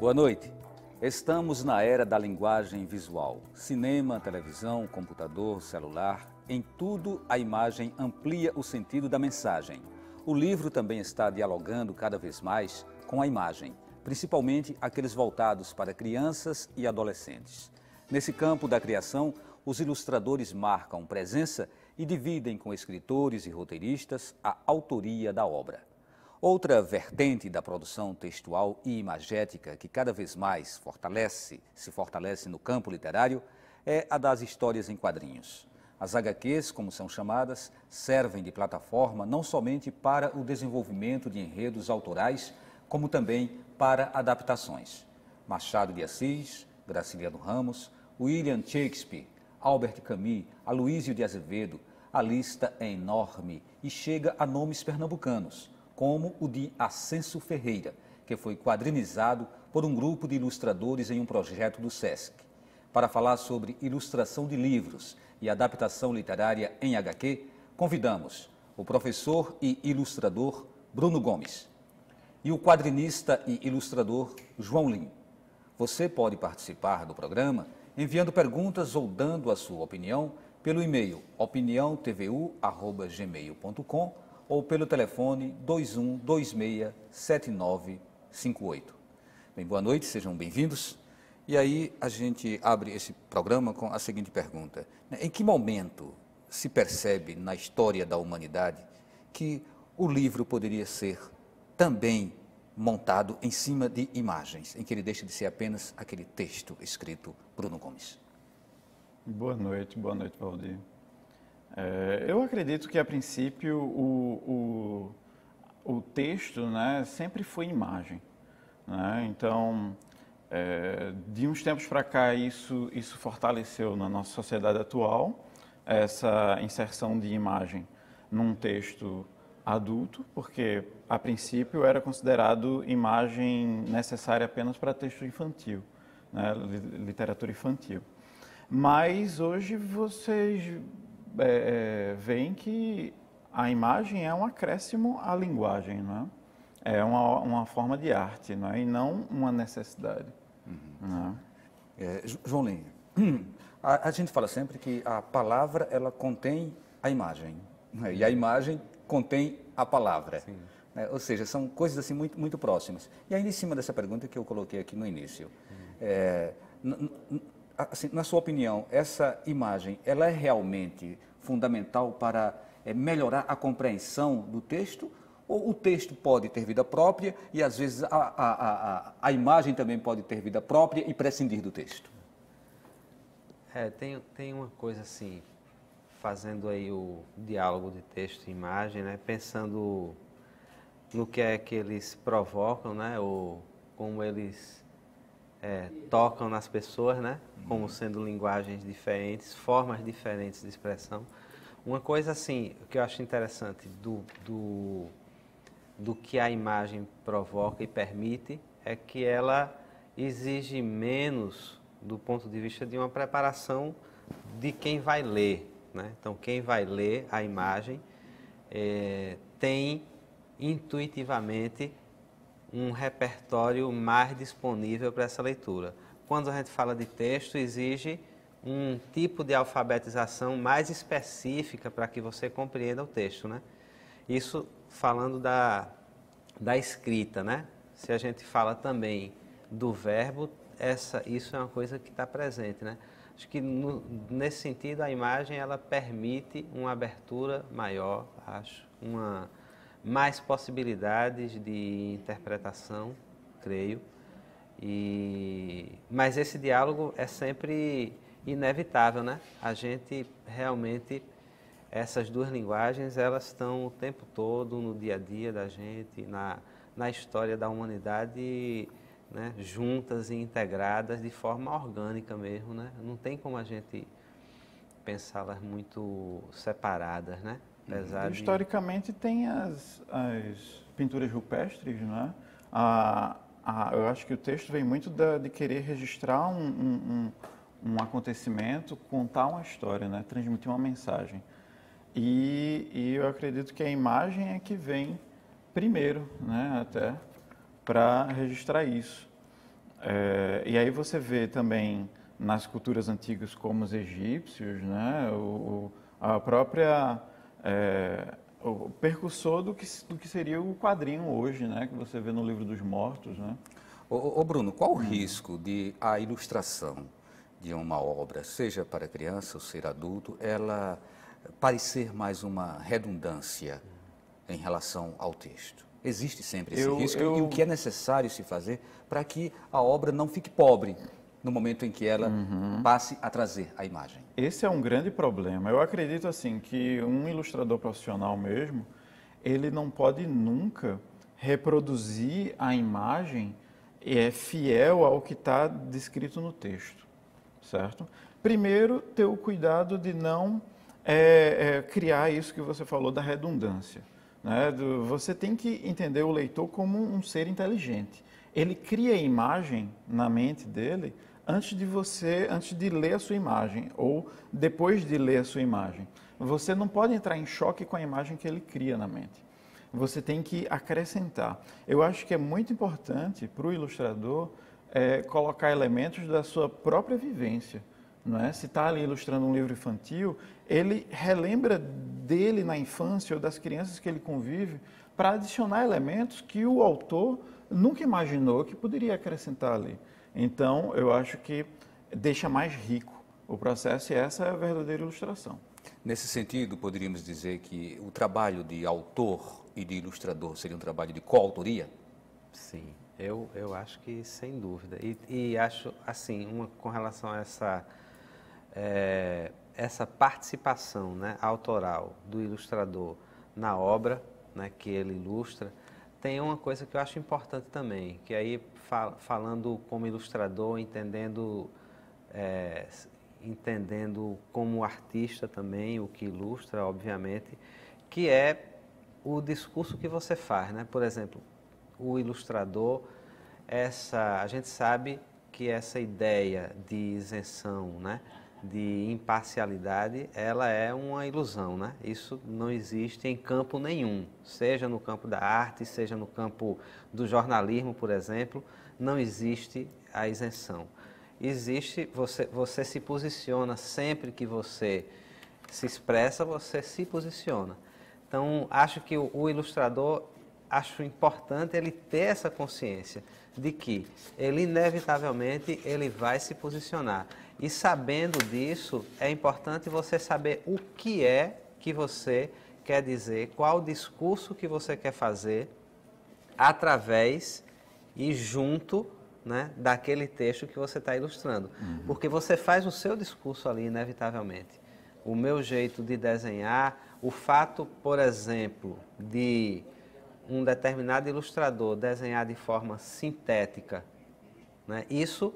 Boa noite. Estamos na era da linguagem visual. Cinema, televisão, computador, celular, em tudo a imagem amplia o sentido da mensagem. O livro também está dialogando cada vez mais com a imagem, principalmente aqueles voltados para crianças e adolescentes. Nesse campo da criação, os ilustradores marcam presença e dividem com escritores e roteiristas a autoria da obra. Outra vertente da produção textual e imagética que cada vez mais se fortalece no campo literário é a das histórias em quadrinhos. As HQs, como são chamadas, servem de plataforma não somente para o desenvolvimento de enredos autorais, como também para adaptações. Machado de Assis, Graciliano Ramos, William Shakespeare, Albert Camus, Aloísio de Azevedo, a lista é enorme e chega a nomes pernambucanos, como o de Ascenso Ferreira, que foi quadrinizado por um grupo de ilustradores em um projeto do SESC. Para falar sobre ilustração de livros e adaptação literária em HQ, convidamos o professor e ilustrador Bruno Gomes e o quadrinista e ilustrador João Lima. Você pode participar do programa enviando perguntas ou dando a sua opinião pelo e-mail opiniãotvu@gmail.com ou pelo telefone 21267958. Bem, boa noite, sejam bem-vindos. E aí a gente abre esse programa com a seguinte pergunta: em que momento se percebe na história da humanidade que o livro poderia ser também montado em cima de imagens, em que ele deixa de ser apenas aquele texto escrito? Bruno Gomes. Boa noite, Valdir. Eu acredito que, a princípio, o texto, né, sempre foi imagem, né? Então, de uns tempos para cá, isso fortaleceu na nossa sociedade atual, essa inserção de imagem num texto adulto, porque, a princípio, era considerado imagem necessária apenas para texto infantil, né, literatura infantil. Mas, hoje, vocês veem que a imagem é um acréscimo à linguagem, não é? É uma forma de arte, não é? E não uma necessidade. Não é? João Lima, a gente fala sempre que a palavra ela contém a imagem, né? E a imagem contém a palavra. Né? Ou seja, são coisas assim muito próximas. E ainda em cima dessa pergunta que eu coloquei aqui no início, assim, na sua opinião, essa imagem ela é realmente fundamental para melhorar a compreensão do texto? Ou o texto pode ter vida própria e, às vezes, a imagem também pode ter vida própria e prescindir do texto? Tem uma coisa assim, fazendo aí o diálogo de texto e imagem, né? Pensando no que é que eles provocam, né? Ou como eles tocam nas pessoas, né? Como sendo linguagens diferentes, formas diferentes de expressão. Uma coisa assim, que eu acho interessante do que a imagem provoca e permite é que ela exige menos do ponto de vista de uma preparação de quem vai ler, né? Então, quem vai ler a imagem tem intuitivamente um repertório mais disponível para essa leitura. Quando a gente fala de texto, exige um tipo de alfabetização mais específica para que você compreenda o texto, né? Isso falando da escrita, né? Se a gente fala também do verbo, isso é uma coisa que está presente, né? Acho que nesse sentido a imagem ela permite uma abertura maior, mais possibilidades de interpretação, creio. Mas esse diálogo é sempre inevitável, né? A gente realmente, essas duas linguagens, elas estão o tempo todo no dia a dia da gente, na história da humanidade, né? Juntas e integradas de forma orgânica mesmo, né? Não tem como a gente pensá-las muito separadas, né? Historicamente tem as pinturas rupestres, né? Eu acho que o texto vem muito de querer registrar um acontecimento, contar uma história, né? Transmitir uma mensagem. E eu acredito que a imagem é que vem primeiro, né? Até para registrar isso. E aí você vê também nas culturas antigas como os egípcios, né, a própria o percussor do que seria o quadrinho hoje, né, que você vê no Livro dos Mortos, né? Ô Bruno, qual o risco de a ilustração de uma obra, seja para criança ou ser adulto, ela parecer mais uma redundância em relação ao texto? Existe sempre esse risco e o que é necessário se fazer para que a obra não fique pobre no momento em que ela passe a trazer a imagem? Esse é um grande problema. Eu acredito assim que um ilustrador profissional mesmo, ele não pode nunca reproduzir a imagem fiel ao que está descrito no texto, certo? Primeiro, ter o cuidado de não criar isso que você falou da redundância. Né? Você tem que entender o leitor como um ser inteligente. Ele cria a imagem na mente dele antes de ler a sua imagem ou depois de ler a sua imagem. Você não pode entrar em choque com a imagem que ele cria na mente. Você tem que acrescentar. Eu acho que é muito importante para o ilustrador colocar elementos da sua própria vivência. Não é? Se está ali ilustrando um livro infantil, ele relembra dele na infância ou das crianças que ele convive para adicionar elementos que o autor nunca imaginou que poderia acrescentar ali. Então, eu acho que deixa mais rico o processo e essa é a verdadeira ilustração. Nesse sentido, poderíamos dizer que o trabalho de autor e de ilustrador seria um trabalho de coautoria? Sim, eu acho que sem dúvida. E acho, assim, com relação a essa participação, né, autoral do ilustrador na obra, né, que ele ilustra, tem uma coisa que eu acho importante também, que aí falando como ilustrador, entendendo como artista também, o que ilustra, obviamente, que é o discurso que você faz, né? Por exemplo, o ilustrador, a gente sabe que essa ideia de isenção, né, de imparcialidade, ela é uma ilusão, né? Isso não existe em campo nenhum, seja no campo da arte, seja no campo do jornalismo, por exemplo, não existe a isenção. Existe, você se posiciona sempre que você se expressa, você se posiciona. Então, acho que o ilustrador, acho importante ele ter essa consciência de que ele inevitavelmente ele vai se posicionar. E sabendo disso, é importante você saber o que é que você quer dizer, qual o discurso que você quer fazer através e junto, né, daquele texto que você está ilustrando. Porque você faz o seu discurso ali, inevitavelmente. O meu jeito de desenhar, o fato, por exemplo, de um determinado ilustrador desenhar de forma sintética, né, isso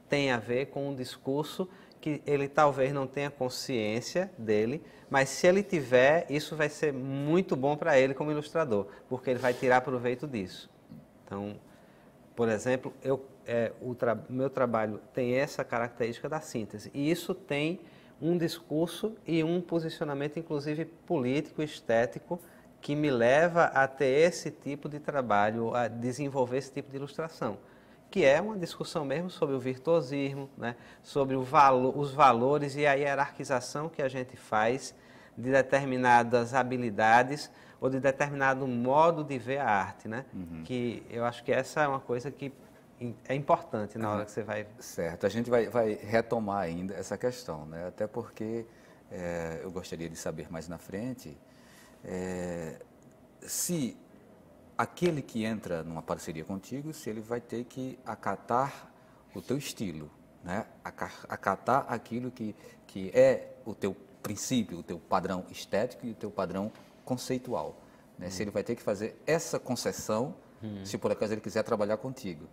tem a ver com um discurso que ele talvez não tenha consciência dele, mas se ele tiver, isso vai ser muito bom para ele como ilustrador, porque ele vai tirar proveito disso. Então, por exemplo, meu trabalho tem essa característica da síntese, e isso tem um discurso e um posicionamento, inclusive político, estético, que me leva a ter esse tipo de trabalho, a desenvolver esse tipo de ilustração, que é uma discussão mesmo sobre o virtuosismo, né? Sobre os valores e a hierarquização que a gente faz de determinadas habilidades ou de determinado modo de ver a arte, né? Que eu acho que essa é uma coisa que é importante na hora que você vai... Certo, a gente vai retomar ainda essa questão, né? Até porque eu gostaria de saber mais na frente se aquele que entra numa parceria contigo, se ele vai ter que acatar o teu estilo, né? Acatar aquilo que é o teu princípio, o teu padrão estético e o teu padrão conceitual, né? Se ele vai ter que fazer essa concessão, se por acaso ele quiser trabalhar contigo.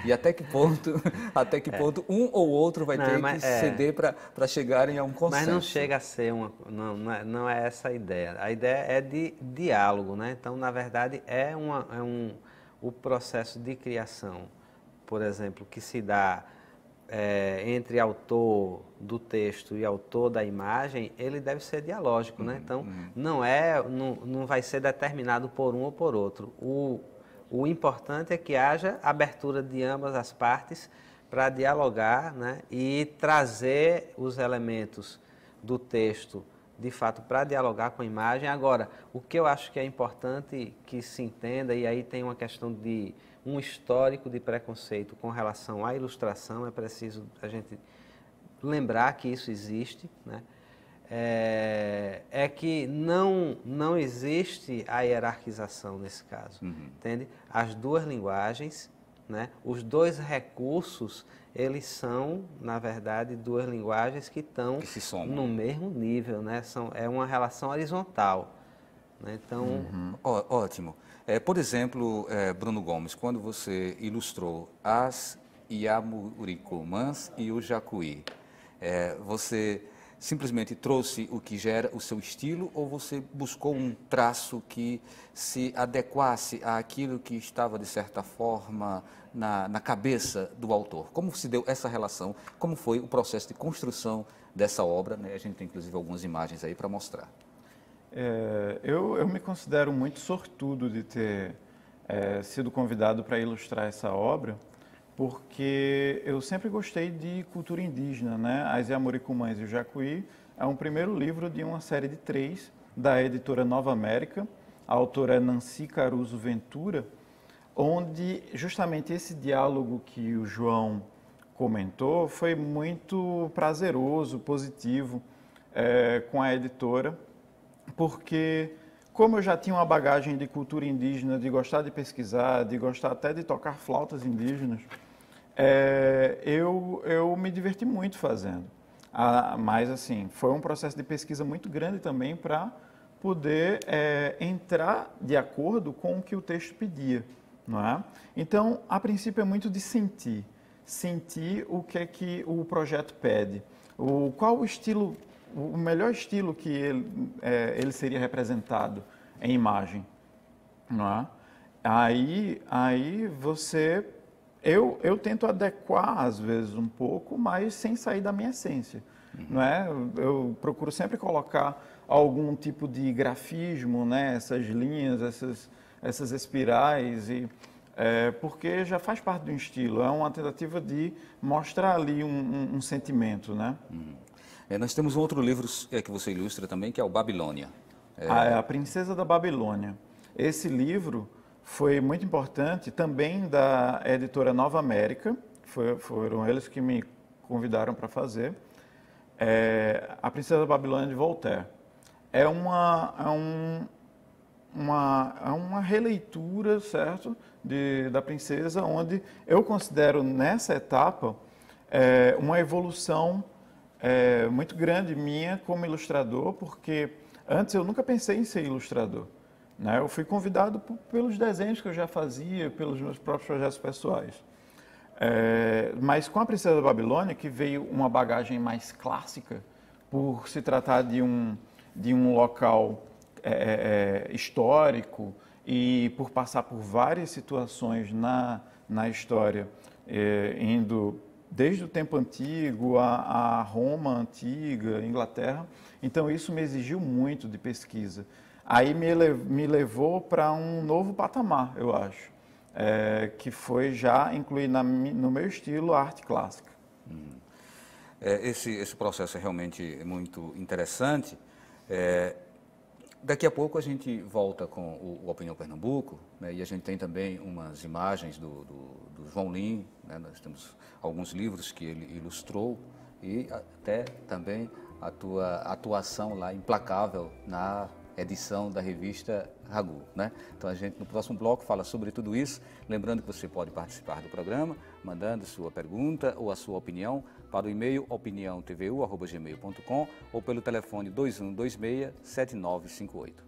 E até que ponto um ou outro vai ter que ceder para chegarem a um consenso. Mas não chega a ser não é essa a ideia. A ideia é de diálogo, né? Então, na verdade, o processo de criação, por exemplo, que se dá entre autor do texto e autor da imagem, ele deve ser dialógico, né? Então, não vai ser determinado por um ou por outro. O importante é que haja abertura de ambas as partes para dialogar, né, e trazer os elementos do texto, de fato, para dialogar com a imagem. Agora, o que eu acho que é importante que se entenda, e aí tem uma questão de um histórico de preconceito com relação à ilustração, é preciso a gente lembrar que isso existe, né? É que não existe a hierarquização nesse caso, entende? As duas linguagens, né? Os dois recursos, eles são, na verdade, duas linguagens que estão no mesmo nível, né? É uma relação horizontal, né? Então... Ótimo. Por exemplo, Bruno Gomes, quando você ilustrou as Yamouricomãs e o Jacuí, você simplesmente trouxe o que gera o seu estilo ou você buscou um traço que se adequasse àquilo que estava, de certa forma, na cabeça do autor? Como se deu essa relação? Como foi o processo de construção dessa obra, né? A gente tem, inclusive, algumas imagens aí para mostrar. Eu me considero muito sortudo de ter sido convidado para ilustrar essa obra, porque eu sempre gostei de cultura indígena, né? As Yamouricomãs e o Jacuí é um primeiro livro de uma série de 3 da editora Nova América. A autora é Nancy Caruso Ventura, onde justamente esse diálogo que o João comentou foi muito prazeroso, positivo com a editora, porque como eu já tinha uma bagagem de cultura indígena, de gostar de pesquisar, de gostar até de tocar flautas indígenas, eu me diverti muito fazendo. Mas, assim, foi um processo de pesquisa muito grande também para poder entrar de acordo com o que o texto pedia, não é? Então, a princípio é muito de sentir o que é que o projeto pede, qual o estilo, o melhor estilo que ele seria representado em imagem, não é? Aí você... Eu tento adequar, às vezes, um pouco, mas sem sair da minha essência, não é? Eu procuro sempre colocar algum tipo de grafismo, né? Essas linhas, essas espirais, porque já faz parte do estilo, é uma tentativa de mostrar ali um sentimento, né? Nós temos um outro livro que você ilustra também, que é o Babilônia. A Princesa da Babilônia. Esse livro foi muito importante, também da editora Nova América, foram eles que me convidaram para fazer, A Princesa da Babilônia de Voltaire. É uma releitura, certo, da princesa, onde eu considero nessa etapa uma evolução muito grande minha como ilustrador, porque antes eu nunca pensei em ser ilustrador, né? Eu fui convidado pelos desenhos que eu já fazia, pelos meus próprios projetos pessoais. Mas com a Princesa da Babilônia, que veio uma bagagem mais clássica, por se tratar de um local histórico e por passar por várias situações na história, indo desde o tempo antigo a Roma antiga, Inglaterra. Então isso me exigiu muito de pesquisa. Aí me levou para um novo patamar, eu acho, que foi já incluir no meu estilo a arte clássica. Esse processo é realmente muito interessante. Daqui a pouco a gente volta com o Opinião Pernambuco, né, e a gente tem também umas imagens do João Lins, né, nós temos alguns livros que ele ilustrou e até também a tua atuação lá implacável na edição da revista Ragu, né? Então a gente no próximo bloco fala sobre tudo isso, lembrando que você pode participar do programa, mandando sua pergunta ou a sua opinião para o e-mail opiniãotvu@gmail.com ou pelo telefone 2126-7958.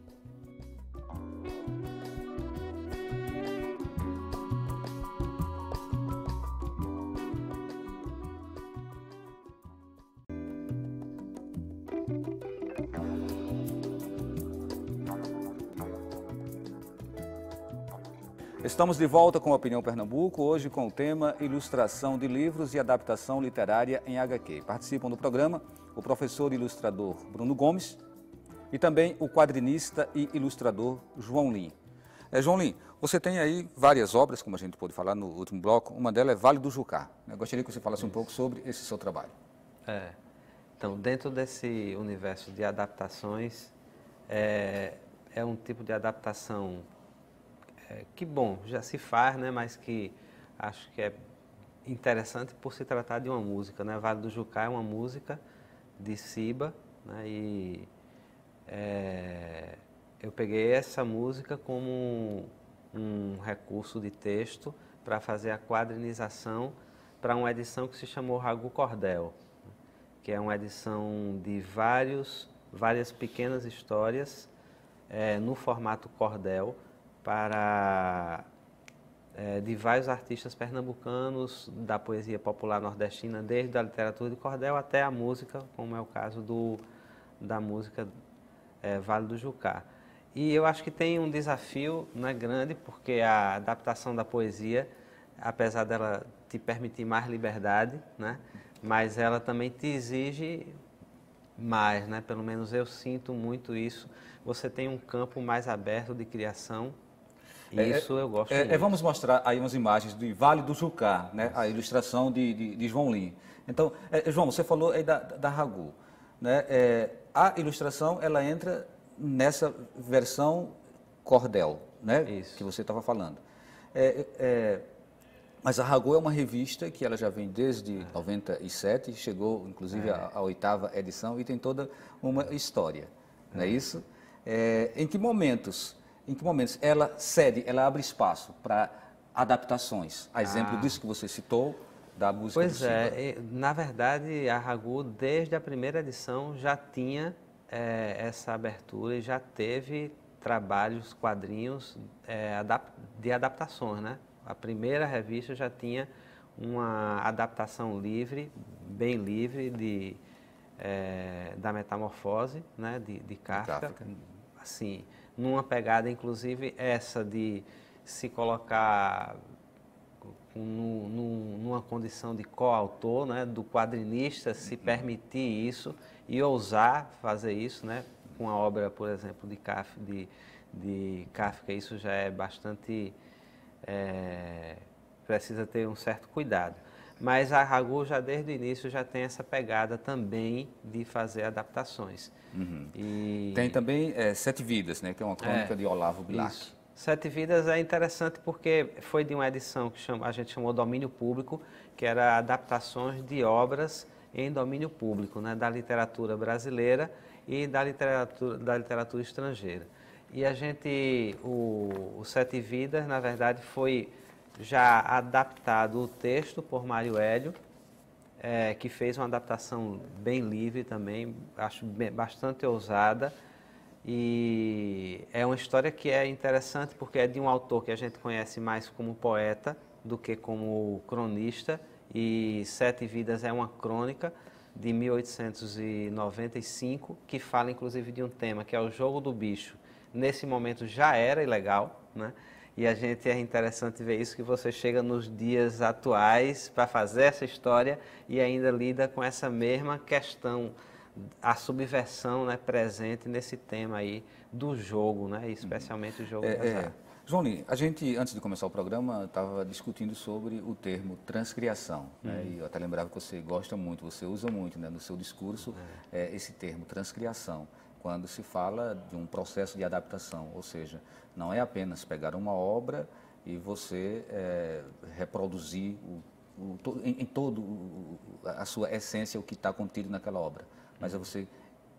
Estamos de volta com a Opinião Pernambuco, hoje com o tema Ilustração de livros e adaptação literária em HQ. Participam do programa o professor e ilustrador Bruno Gomes e também o quadrinista e ilustrador João Lins. João Lim, você tem aí várias obras, como a gente pôde falar no último bloco, uma delas é Vale do Jucá. Eu gostaria que você falasse um pouco sobre esse seu trabalho. Então, dentro desse universo de adaptações, é um tipo de adaptação que, bom, já se faz, né, mas que acho que é interessante por se tratar de uma música, né? Vale do Jucá é uma música de Ciba, né, e eu peguei essa música como um recurso de texto para fazer a quadrinização para uma edição que se chamou Ragu Cordel, que é uma edição de várias pequenas histórias no formato cordel de vários artistas pernambucanos da poesia popular nordestina, desde a literatura de cordel até a música, como é o caso da música Vale do Jucá. E eu acho que tem um desafio, né, grande, porque a adaptação da poesia, apesar dela te permitir mais liberdade, né, mas ela também te exige mais, né? Pelo menos eu sinto muito isso. Você tem um campo mais aberto de criação. Isso eu gosto muito. Vamos mostrar aí umas imagens do Vale do Jucá, né? A ilustração de João Lim. Então, João, você falou aí da Ragu, né? A ilustração, ela entra nessa versão cordel, né? Isso. Que você estava falando. Mas a Ragu é uma revista que ela já vem desde 97, chegou inclusive à 8ª edição e tem toda uma história, não é isso? Em que momentos ela cede, ela abre espaço para adaptações? A exemplo disso que você citou, da música do Ciba. Na verdade a Ragu desde a primeira edição já tinha essa abertura e já teve trabalhos, quadrinhos de adaptações, né? A primeira revista já tinha uma adaptação livre, bem livre, da Metamorfose, né, de Kafka. Assim, numa pegada, inclusive, essa de se colocar numa condição de coautor, né, do quadrinista se permitir isso e ousar fazer isso, né, com a obra, por exemplo, de Kafka, isso já é bastante... precisa ter um certo cuidado. Mas a Ragu já desde o início já tem essa pegada também de fazer adaptações. Tem também Sete Vidas, né, que é uma crônica de Olavo Bilac. Isso. Sete Vidas é interessante porque foi de uma edição que a gente chamou Domínio Público, que era adaptações de obras em domínio público, né, da literatura brasileira e da literatura estrangeira. E o Sete Vidas, na verdade, foi já adaptado o texto por Mário Hélio, que fez uma adaptação bem livre também, acho bastante ousada. E é uma história que é interessante porque é de um autor que a gente conhece mais como poeta do que como cronista. E Sete Vidas é uma crônica de 1895 que fala inclusive de um tema que é o jogo do bicho. Nesse momento já era ilegal, né? E é interessante ver isso, que você chega nos dias atuais para fazer essa história e ainda lida com essa mesma questão, a subversão, né, presente nesse tema aí do jogo, né? Especialmente o jogo de azar. João Lim, a gente, antes de começar o programa, estava discutindo sobre o termo transcriação. Né? E eu até lembrava que você gosta muito, você usa muito, né, no seu discurso esse termo transcriação, quando se fala de um processo de adaptação, ou seja, não é apenas pegar uma obra e você reproduzir em todo a sua essência o que está contido naquela obra, mas é você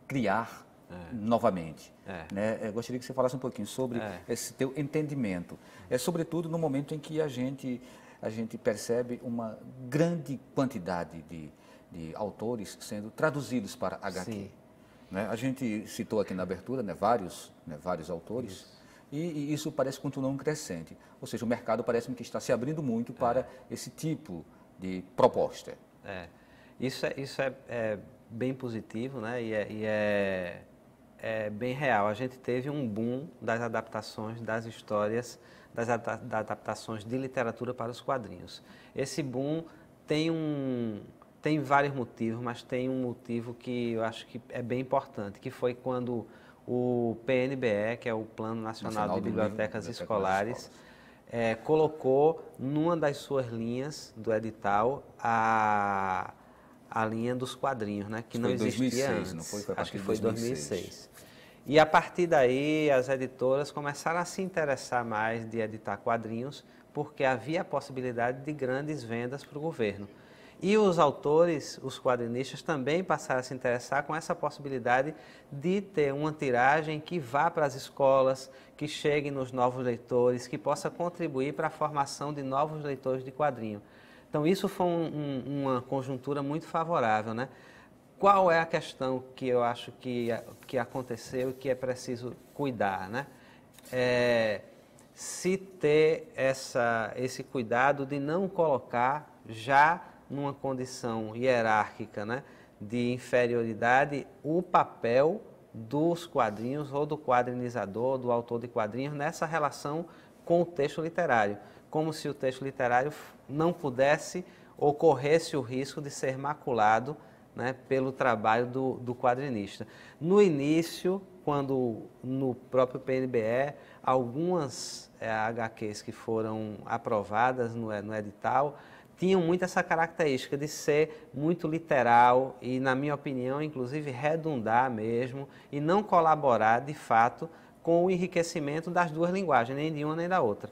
criar novamente. Né? Eu gostaria que você falasse um pouquinho sobre esse teu entendimento, sobretudo no momento em que a gente percebe uma grande quantidade de autores sendo traduzidos para HQ. Sim. Né? A gente citou aqui na abertura, né, vários autores, e isso parece continuar um crescente. Ou seja, o mercado parece-me que está se abrindo muito para esse tipo de proposta. Isso é bem positivo, né? E é bem real. A gente teve um boom das adaptações das histórias, das adaptações de literatura para os quadrinhos. Esse boom tem vários motivos, mas tem um motivo que eu acho que é bem importante, que foi quando o PNBE, que é o Plano Nacional de Bibliotecas Escolares, colocou numa das suas linhas do edital a linha dos quadrinhos, né, que não existia antes. Não foi? Acho que foi 2006. E a partir daí as editoras começaram a se interessar mais de editar quadrinhos, porque havia a possibilidade de grandes vendas para o governo. E os autores, os quadrinistas, também passaram a se interessar com essa possibilidade de ter uma tiragem que vá para as escolas, que chegue nos novos leitores, que possa contribuir para a formação de novos leitores de quadrinho. Então isso foi uma conjuntura muito favorável, né? Qual é a questão que eu acho que aconteceu e que é preciso cuidar, né? Se ter esse cuidado de não colocar já numa condição hierárquica, né, de inferioridade o papel dos quadrinhos ou do quadrinizador, do autor de quadrinhos nessa relação com o texto literário, como se o texto literário não pudesse ou corresse o risco de ser maculado, né, pelo trabalho do quadrinista. No início, quando no próprio PNBE, algumas HQs que foram aprovadas no edital tinham muito essa característica de ser muito literal e, na minha opinião, inclusive redundar mesmo e não colaborar, de fato, com o enriquecimento das duas linguagens, nem de uma nem da outra.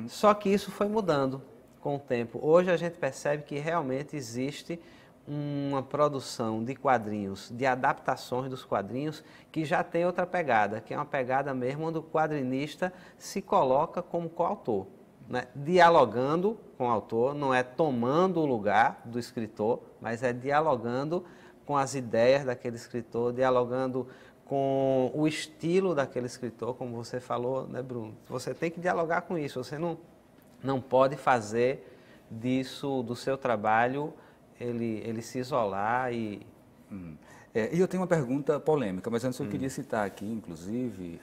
Só que isso foi mudando com o tempo. Hoje a gente percebe que realmente existe uma produção de quadrinhos, de adaptações dos quadrinhos, que já tem outra pegada, que é uma pegada mesmo onde o quadrinista se coloca como coautor, né? Dialogando com o autor, não é tomando o lugar do escritor, mas é dialogando com as ideias daquele escritor, dialogando com o estilo daquele escritor, como você falou, né, Bruno? Você tem que dialogar com isso, você não pode fazer disso, do seu trabalho, ele se isolar e... E eu tenho uma pergunta polêmica, mas antes eu queria citar aqui, inclusive,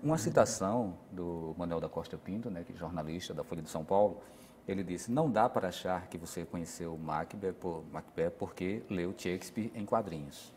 uma citação do Manuel da Costa Pinto, né, que é jornalista da Folha de São Paulo. Ele disse: não dá para achar que você conheceu Macbeth porque leu Shakespeare em quadrinhos.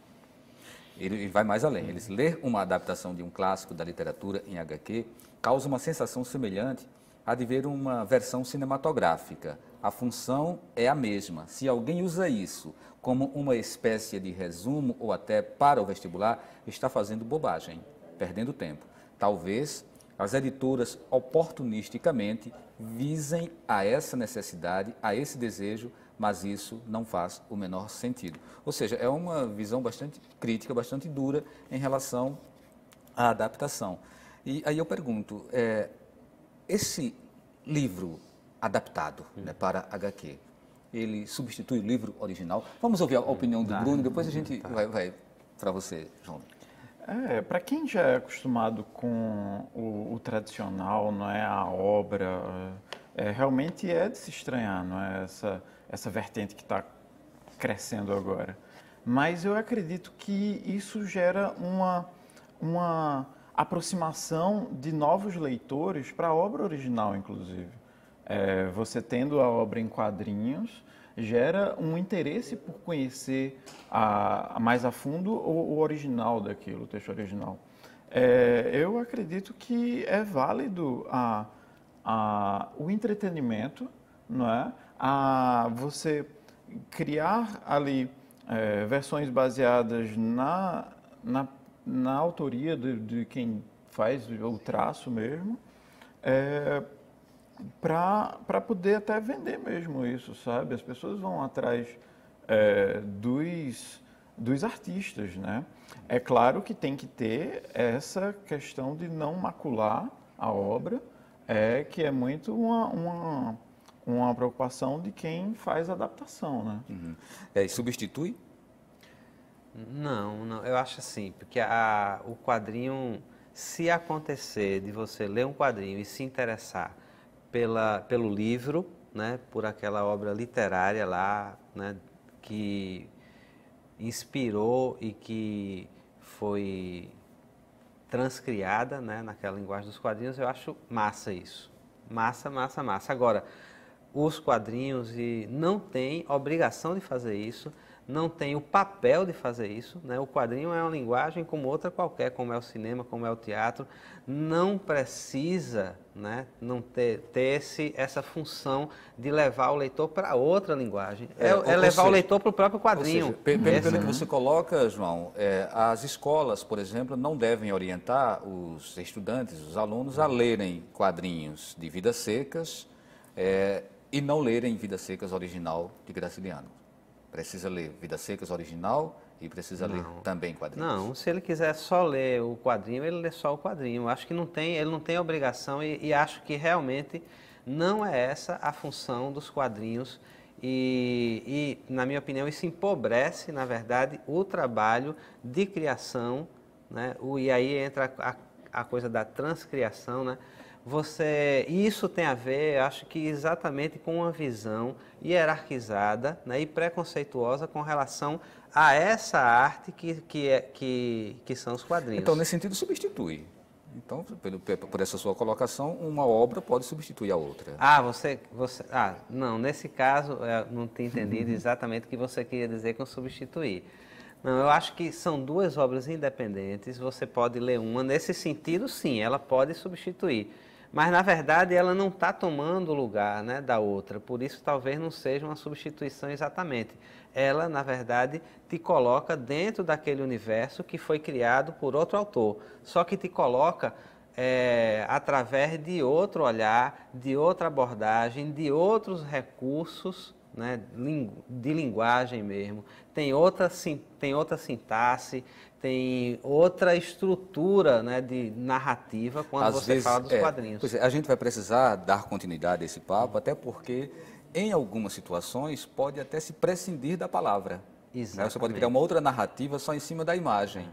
Ele vai mais além. Ele diz: ler uma adaptação de um clássico da literatura em HQ causa uma sensação semelhante à de ver uma versão cinematográfica. A função é a mesma. Se alguém usa isso como uma espécie de resumo ou até para o vestibular, está fazendo bobagem, perdendo tempo. Talvez as editoras oportunisticamente visem a essa necessidade, a esse desejo, mas isso não faz o menor sentido. Ou seja, é uma visão bastante crítica, bastante dura em relação à adaptação. E aí eu pergunto, esse livro adaptado, né, para HQ, ele substitui o livro original? Vamos ouvir a opinião do Bruno, depois a gente vai para você, João. Para quem já é acostumado com o tradicional, não é, a obra, realmente é de se estranhar, não é, essa vertente que está crescendo agora. Mas eu acredito que isso gera uma aproximação de novos leitores para a obra original, inclusive. Você tendo a obra em quadrinhos, gera um interesse por conhecer mais a fundo o original daquilo, o texto original. Eu acredito que é válido o entretenimento, não é? Você criar ali versões baseadas na autoria de quem faz o traço mesmo, para poder até vender mesmo isso, sabe? As pessoas vão atrás dos artistas, né? É claro que tem que ter essa questão de não macular a obra, que é muito uma preocupação de quem faz a adaptação, né? E substitui? Não, eu acho assim, porque o quadrinho, se acontecer de você ler um quadrinho e se interessar pelo livro, né, por aquela obra literária lá, né, que inspirou e que foi transcriada, né, naquela linguagem dos quadrinhos, eu acho massa isso. Massa. Agora, os quadrinhos não têm obrigação de fazer isso, não tem o papel de fazer isso, né? O quadrinho é uma linguagem como outra qualquer, como é o cinema, como é o teatro, não precisa, né, não ter essa função de levar o leitor para outra linguagem, é levar seja, o leitor para o próprio quadrinho. Ou seja, pelo que você coloca, João, as escolas, por exemplo, não devem orientar os estudantes, os alunos, a lerem quadrinhos de Vidas Secas e não lerem Vidas Secas original de Graciliano. Precisa ler Vidas Secas original e precisa ler também quadrinhos. Não, se ele quiser só ler o quadrinho, ele lê só o quadrinho. Acho que ele não tem obrigação e acho que realmente não é essa a função dos quadrinhos e, na minha opinião, isso empobrece, na verdade, o trabalho de criação, né? E aí entra a coisa da transcriação, né? Isso tem a ver, acho que exatamente com uma visão hierarquizada, né, e preconceituosa com relação a essa arte que são os quadrinhos. Então, nesse sentido, substitui. Então, por essa sua colocação, uma obra pode substituir a outra. Não, nesse caso, eu não tinha entendido exatamente o que você queria dizer com substituir. Não, eu acho que são duas obras independentes, você pode ler uma, nesse sentido, sim, ela pode substituir. Mas, na verdade, ela não está tomando o lugar, né, da outra, por isso talvez não seja uma substituição exatamente. Ela, na verdade, te coloca dentro daquele universo que foi criado por outro autor, só que te coloca através de outro olhar, de outra abordagem, de outros recursos, né, de linguagem mesmo. Tem outra sintaxe, tem outra estrutura, né, de narrativa quando Às você vezes, fala dos quadrinhos. Pois é, a gente vai precisar dar continuidade a esse papo, até porque, em algumas situações, pode até se prescindir da palavra. Exatamente. Né? Você pode criar uma outra narrativa só em cima da imagem.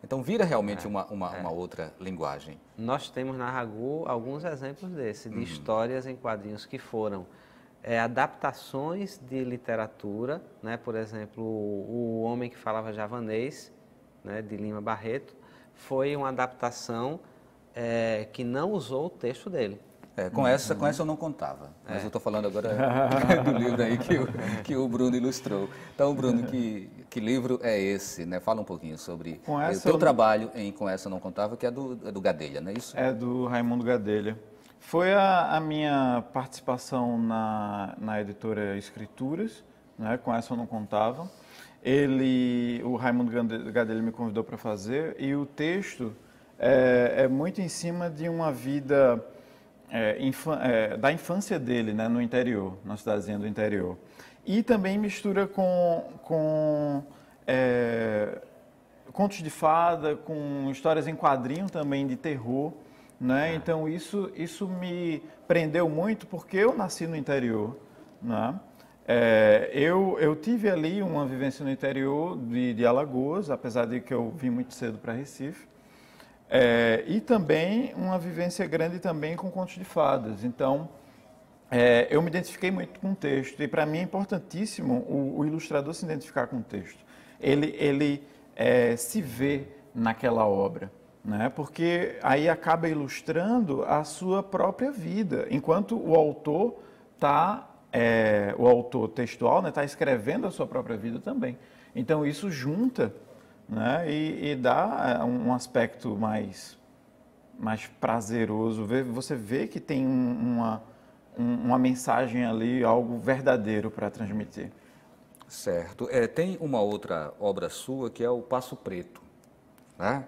Então, vira realmente uma outra linguagem. Nós temos na Ragu alguns exemplos desse, de histórias em quadrinhos que foram adaptações de literatura, né? Por exemplo, O Homem que Falava Javanês, né, de Lima Barreto, foi uma adaptação que não usou o texto dele. Com essa eu não contava, mas eu estou falando agora do livro aí que o Bruno ilustrou. Então, Bruno, que livro é esse? Né? Fala um pouquinho sobre o teu trabalho em Com Essa Eu Não Contava, que é do Gadelha, não é isso? É do Raimundo Gadelha. Foi a minha participação na editora Escrituras, né? Com Essa Eu Não Contava. O Raimundo Gadelha me convidou para fazer, e o texto é muito em cima de uma vida da infância dele, né, no interior, na cidadezinha do interior. E também mistura com contos de fada, com histórias em quadrinho também de terror, né? Então isso me prendeu muito porque eu nasci no interior, né? Eu tive ali uma vivência no interior de Alagoas, apesar de que eu vim muito cedo para Recife, e também uma vivência grande também com contos de fadas. Então, eu me identifiquei muito com o texto, e para mim é importantíssimo o ilustrador se identificar com o texto. Ele se vê naquela obra, né? Porque aí acaba ilustrando a sua própria vida, enquanto o autor o autor textual está escrevendo a sua própria vida também. Então isso junta, né, e dá um aspecto mais prazeroso. Você vê que tem uma mensagem ali, algo verdadeiro para transmitir. Certo. Tem uma outra obra sua que é o Passo Preto, né?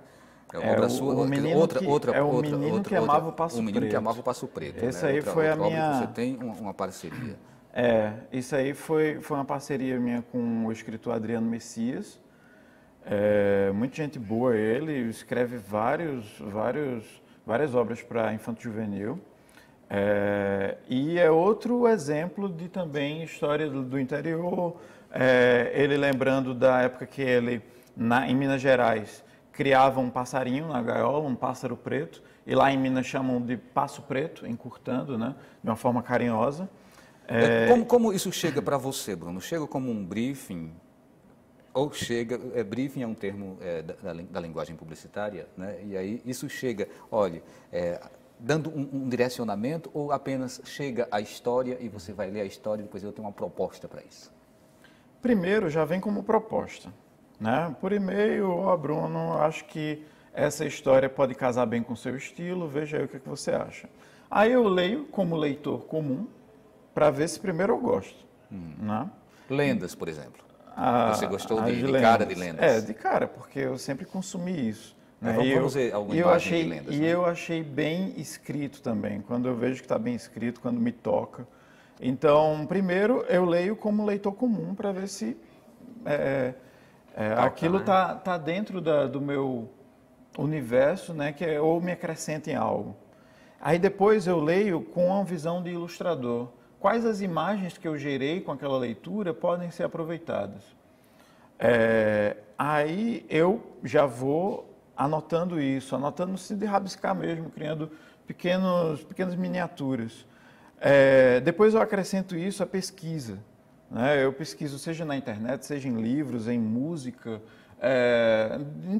O menino que amava o Passo Preto. O menino que amava o Passo Preto. Esse aí foi a minha... Você tem uma parceria. Isso aí foi uma parceria minha com o escritor Adriano Messias. Muita gente boa ele, escreve várias obras para infanto-juvenil. E é outro exemplo de também história do interior. Ele lembrando da época que ele, em Minas Gerais, criava um passarinho na gaiola, um pássaro preto, e lá em Minas chamam de passo preto, encurtando, né, de uma forma carinhosa. Como isso chega para você, Bruno? Chega como um briefing? Ou chega... briefing é um termo da linguagem publicitária, né? E aí isso chega, olha, dando um direcionamento, ou apenas chega a história e você vai ler a história e depois eu tenho uma proposta para isso? Primeiro, já vem como proposta, né? Por e-mail, ó, Bruno, acho que essa história pode casar bem com o seu estilo, veja aí o que você acha. Aí eu leio como leitor comum, para ver se primeiro eu gosto, né? Lendas, por exemplo. A- Você gostou as de cara de lendas. lendas? De cara, porque eu sempre consumi isso. Né? Vamos ver alguma E eu imagem achei, de lendas. e Né? eu achei bem escrito também, quando eu vejo que está bem escrito, quando me toca. Então, primeiro eu leio como leitor comum para ver se Toca, aquilo né? tá dentro do meu universo, né? Ou me acrescenta em algo. Aí depois eu leio com uma visão de ilustrador. Quais as imagens que eu gerei com aquela leitura podem ser aproveitadas? Aí eu já vou anotando isso, anotando no sentido de rabiscar mesmo, criando pequenas miniaturas. Depois eu acrescento isso à pesquisa. Né? Eu pesquiso seja na internet, seja em livros, em música,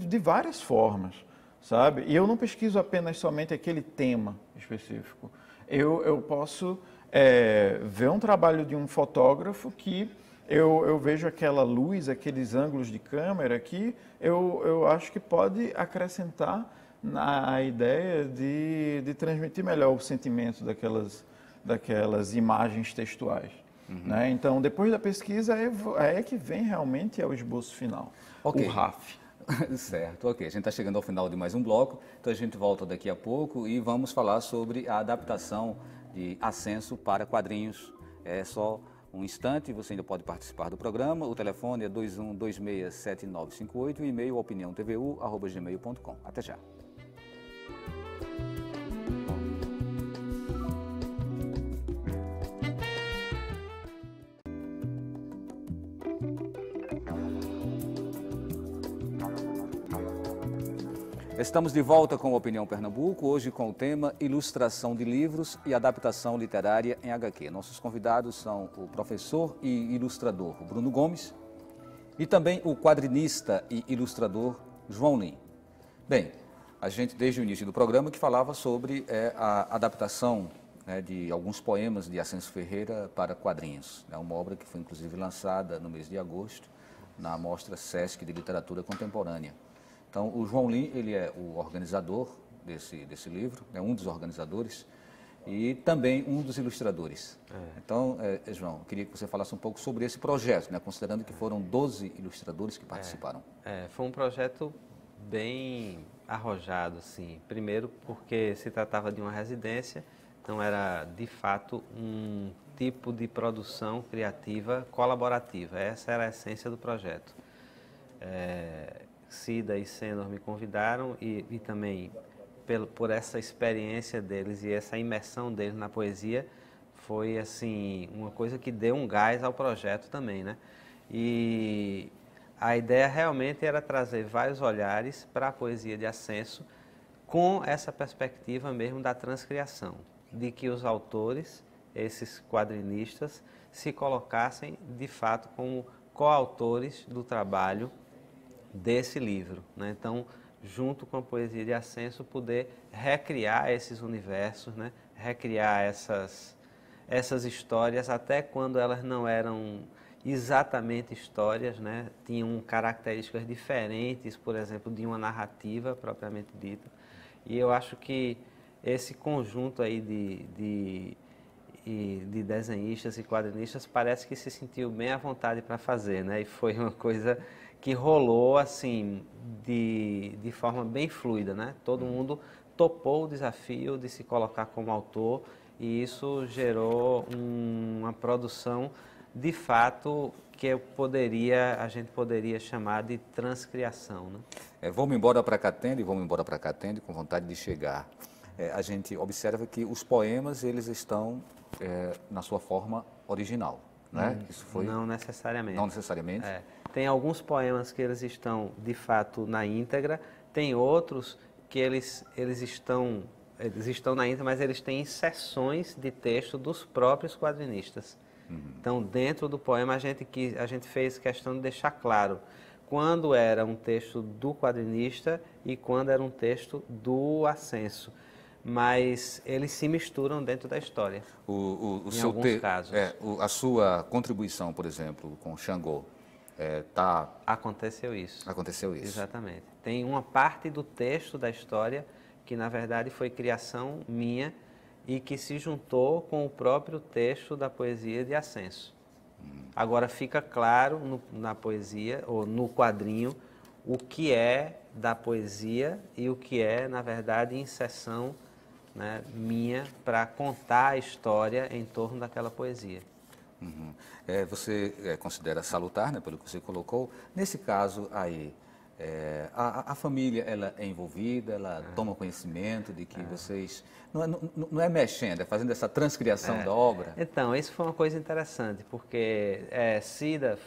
de várias formas, sabe? E eu não pesquiso apenas somente aquele tema específico. Eu posso ver um trabalho de um fotógrafo que eu vejo aquela luz, aqueles ângulos de câmera que eu acho que pode acrescentar na ideia de transmitir melhor o sentimento daquelas imagens textuais. Né? Então, depois da pesquisa, é que vem realmente o esboço final, Ok. o RAF. Certo, ok. A gente está chegando ao final de mais um bloco, então a gente volta daqui a pouco e vamos falar sobre a adaptação de Ascenso para quadrinhos. É só um instante, você ainda pode participar do programa. O telefone é 21267958 e o e-mail opiniãotvu@gmail.com. Até já. Estamos de volta com a Opinião Pernambuco, hoje com o tema Ilustração de livros e adaptação literária em HQ. Nossos convidados são o professor e ilustrador Bruno Gomes e também o quadrinista e ilustrador João Lim. Bem, a gente desde o início do programa que falava sobre a adaptação de alguns poemas de Ascenso Ferreira para quadrinhos. É uma obra que foi inclusive lançada no mês de agosto na Mostra Sesc de Literatura Contemporânea. Então, o João Lim, ele é o organizador desse livro, é um dos organizadores e também um dos ilustradores. Então, João, eu queria que você falasse um pouco sobre esse projeto, né, considerando que foram 12 ilustradores que participaram. Foi um projeto bem arrojado, assim. Primeiro porque se tratava de uma residência, então era, de fato, um tipo de produção criativa colaborativa. Essa era a essência do projeto. Cida e Senor me convidaram e também por essa experiência deles e essa imersão deles na poesia foi assim uma coisa que deu um gás ao projeto também, né? E a ideia realmente era trazer vários olhares para a poesia de Ascenso com essa perspectiva mesmo da transcriação, de que os autores, esses quadrinistas, se colocassem de fato como coautores do trabalho desse livro, né? Então, junto com a poesia de Ascenso, poder recriar esses universos, né? Recriar essas histórias, até quando elas não eram exatamente histórias, né? Tinham características diferentes, por exemplo, de uma narrativa propriamente dita. E eu acho que esse conjunto aí de desenhistas e quadrinistas parece que se sentiu bem à vontade para fazer, né? E foi uma coisa que rolou assim de forma bem fluida, né? Todo mundo topou o desafio de se colocar como autor e isso gerou uma produção de fato que a gente poderia chamar de transcriação, né? Vamos embora para Catende, com vontade de chegar. A gente observa que os poemas eles estão na sua forma original, né? Isso foi Não necessariamente. Não necessariamente. Tem alguns poemas que eles estão de fato na íntegra, tem outros que eles estão na íntegra, mas eles têm inserções de texto dos próprios quadrinistas. Então, dentro do poema, a gente fez questão de deixar claro quando era um texto do quadrinista e quando era um texto do Ascenso. mas eles se misturam dentro da história, em alguns casos. A sua contribuição, por exemplo, com Xangô, Aconteceu isso. Aconteceu isso. Exatamente. Tem uma parte do texto da história que, na verdade, foi criação minha e que se juntou com o próprio texto da poesia de Ascenso. Agora fica claro na poesia, ou no quadrinho, o que é da poesia e o que é, na verdade, inserção, né, minha para contar a história em torno daquela poesia. Uhum. Você considera salutar, né, pelo que você colocou. Nesse caso aí, a família ela é envolvida, ela toma conhecimento de que vocês... Não é mexendo, é fazendo essa transcriação da obra? Então, isso foi uma coisa interessante, porque Cida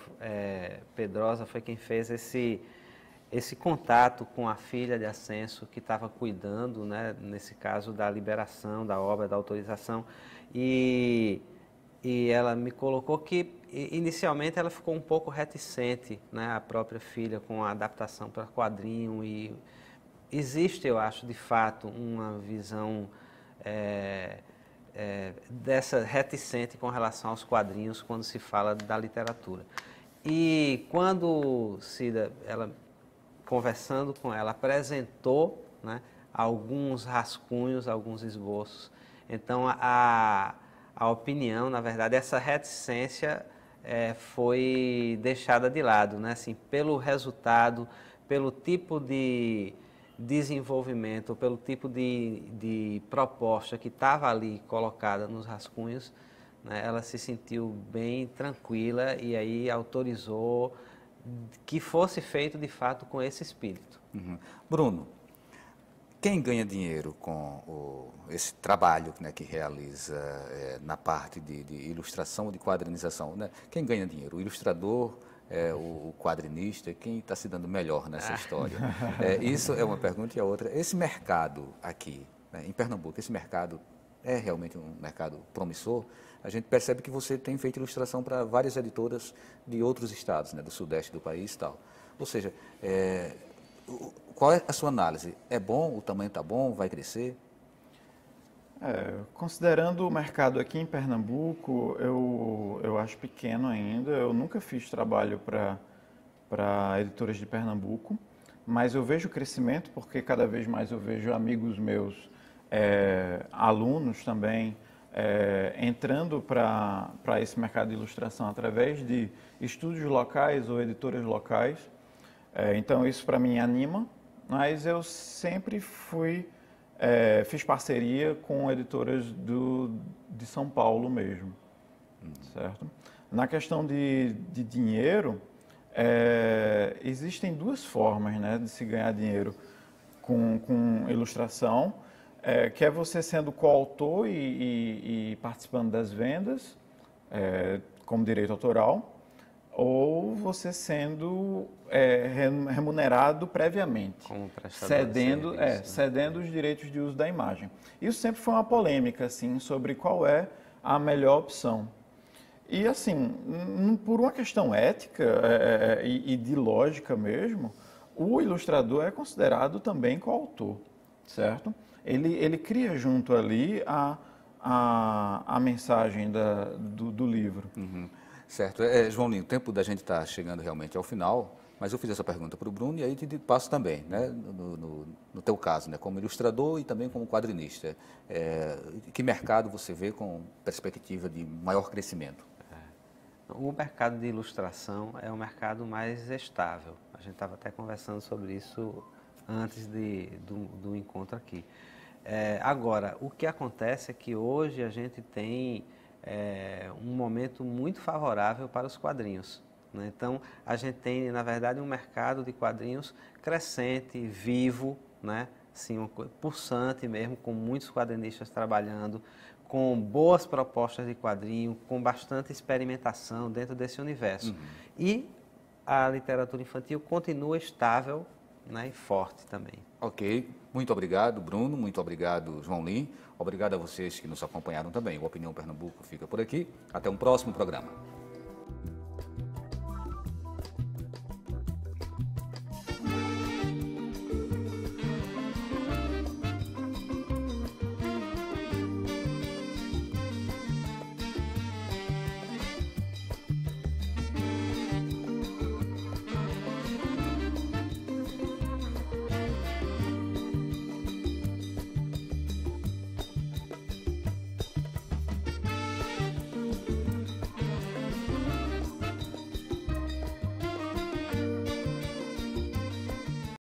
Pedrosa foi quem fez esse contato com a filha de Ascenso, que estava cuidando, né, nesse caso, da liberação da obra, da autorização, e ela me colocou que, inicialmente, ela ficou um pouco reticente, né, a própria filha, com a adaptação para quadrinho, e existe, eu acho, de fato, uma visão dessa reticente com relação aos quadrinhos quando se fala da literatura. E quando Cida, conversando com ela, apresentou, né, alguns rascunhos, alguns esboços. Então, a opinião, na verdade, essa reticência foi deixada de lado, né? Assim, pelo resultado, pelo tipo de desenvolvimento, pelo tipo de proposta que estava ali colocada nos rascunhos, né? Ela se sentiu bem tranquila e aí autorizou que fosse feito de fato com esse espírito. Uhum. Bruno, quem ganha dinheiro com esse trabalho, né, que realiza na parte de ilustração ou de quadrinização, né? Quem ganha dinheiro? O ilustrador, o quadrinista? Quem está se dando melhor nessa história? Isso é uma pergunta. E a outra, esse mercado aqui, né, em Pernambuco, esse mercado é realmente um mercado promissor? A gente percebe que você tem feito ilustração para várias editoras de outros estados, né, do sudeste do país e tal. Ou seja, qual é a sua análise? É bom? O tamanho está bom? Vai crescer? Considerando o mercado aqui em Pernambuco, eu acho pequeno ainda. Eu nunca fiz trabalho para editoras de Pernambuco, mas eu vejo crescimento porque cada vez mais eu vejo amigos meus, alunos também, entrando para esse mercado de ilustração através de estúdios locais ou editoras locais. Então isso para mim anima, mas eu sempre fiz parceria com editoras de São Paulo mesmo, certo? Na questão de dinheiro, existem duas formas, né, de se ganhar dinheiro com ilustração, que é você sendo coautor e participando das vendas, como direito autoral, ou você sendo remunerado previamente, Como prestador de serviço, cedendo os direitos de uso da imagem. Isso sempre foi uma polêmica, assim, sobre qual é a melhor opção. E, assim, por uma questão ética e de lógica mesmo, o ilustrador é considerado também coautor, certo? Ele cria junto ali a mensagem do livro. Uhum. Certo. João Lino, o tempo da gente está chegando realmente ao final, mas eu fiz essa pergunta para o Bruno e aí te passo também, né, no teu caso, né, como ilustrador e também como quadrinista. Que mercado você vê com perspectiva de maior crescimento? O mercado de ilustração é um mercado mais estável. A gente estava até conversando sobre isso antes do encontro aqui. Agora, o que acontece é que hoje a gente tem um momento muito favorável para os quadrinhos, né? Então, a gente tem, na verdade, um mercado de quadrinhos crescente, vivo, né? Assim, pulsante mesmo, com muitos quadrinistas trabalhando, com boas propostas de quadrinho, com bastante experimentação dentro desse universo. Uhum. E a literatura infantil continua estável, né, e forte também. Ok, muito obrigado, Bruno, muito obrigado, João Lino. Obrigado a vocês que nos acompanharam também. O Opinião Pernambuco fica por aqui. Até um próximo programa.